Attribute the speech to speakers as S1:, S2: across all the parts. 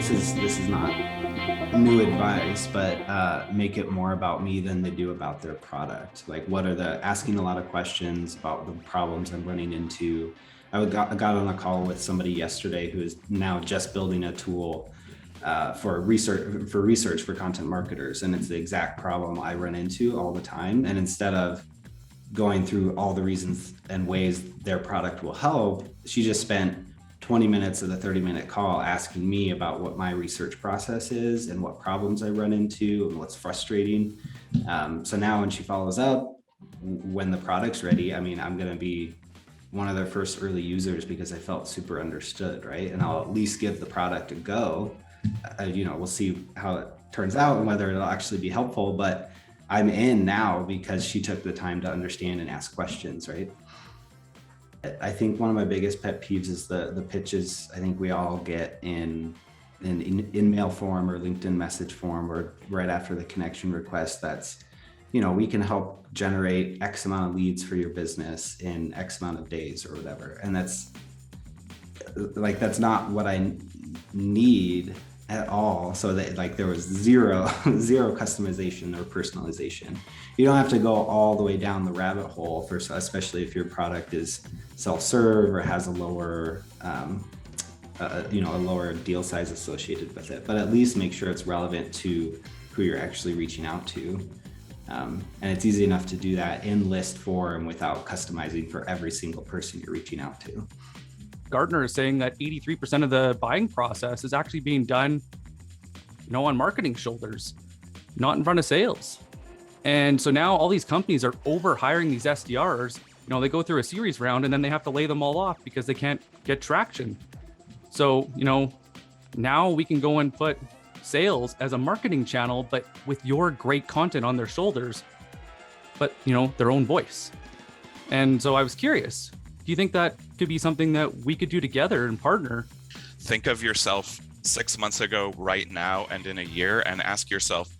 S1: this is not new advice, but make it more about me than they do about their product. Like, asking a lot of questions about the problems I'm running into. I got on a call with somebody yesterday who is now just building a tool for research for content marketers, and it's the exact problem I run into all the time. And instead of going through all the reasons and ways their product will help, she just spent 20 minutes of the 30-minute call asking me about what my research process is and what problems I run into and what's frustrating. So now when she follows up, when the product's ready, I mean, I'm going to be one of their first early users because I felt super understood, right? And I'll at least give the product a go. We'll see how it turns out and whether it'll actually be helpful, but I'm in now because she took the time to understand and ask questions, right? I think one of my biggest pet peeves is the pitches I think we all get in mail form or LinkedIn message form or right after the connection request. That's, we can help generate X amount of leads for your business in X amount of days or whatever. And that's not what I need at all. So that there was zero customization or personalization. You don't have to go all the way down the rabbit hole especially if your product is self-serve or has a lower deal size associated with it, but at least make sure it's relevant to who you're actually reaching out to. And it's easy enough to do that in list form without customizing for every single person you're reaching out to.
S2: Gartner is saying that 83% of the buying process is actually being done, on marketing shoulders, not in front of sales. And so now all these companies are over hiring these SDRs. They go through a series round and then they have to lay them all off because they can't get traction. So, now we can go and put sales as a marketing channel, but with your great content on their shoulders, but, their own voice. And so I was curious, do you think that could be something that we could do together and partner?
S3: Think of yourself 6 months ago, right now, and in a year, and ask yourself,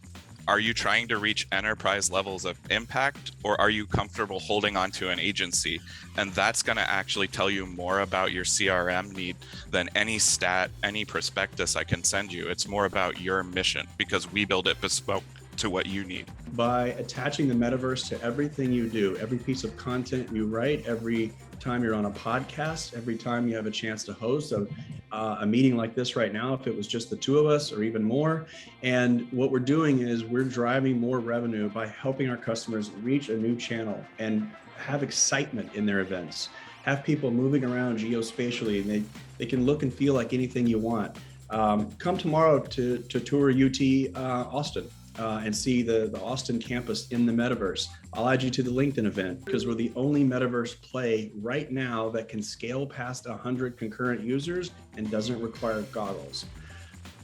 S3: are you trying to reach enterprise levels of impact, or are you comfortable holding on to an agency? And that's going to actually tell you more about your CRM need than any stat, any prospectus I can send you. It's more about your mission because we build it bespoke to what you need.
S4: By attaching the metaverse to everything you do, every piece of content you write, every time you're on a podcast, every time you have a chance to host a meeting like this right now, if it was just the two of us or even more. And what we're doing is we're driving more revenue by helping our customers reach a new channel and have excitement in their events, have people moving around geospatially, and they can look and feel like anything you want. Come tomorrow to tour UT Austin. And see the Austin campus in the metaverse. I'll add you to the LinkedIn event because we're the only metaverse play right now that can scale past 100 concurrent users and doesn't require goggles.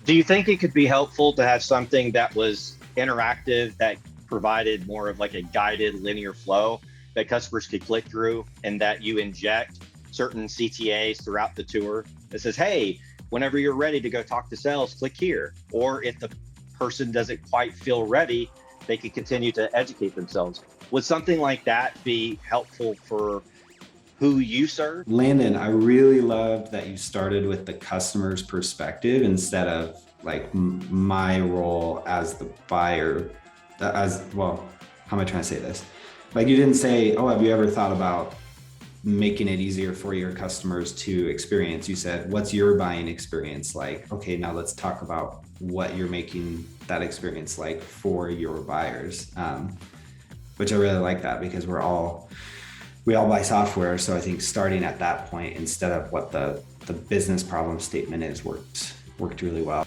S5: Do you think it could be helpful to have something that was interactive, that provided more of like a guided linear flow that customers could click through, and that you inject certain CTAs throughout the tour that says, hey, whenever you're ready to go talk to sales, click here. Or if the person doesn't quite feel ready, they can continue to educate themselves. Would something like that be helpful for who you serve?
S1: Landon, I really loved that you started with the customer's perspective instead of my role as the buyer. How am I trying to say this? You didn't say, oh, have you ever thought about making it easier for your customers to experience? You said, what's your buying experience like? Okay, now let's talk about what you're making that experience like for your buyers, which I really like that because we all buy software. So I think starting at that point instead of what the business problem statement is worked really well.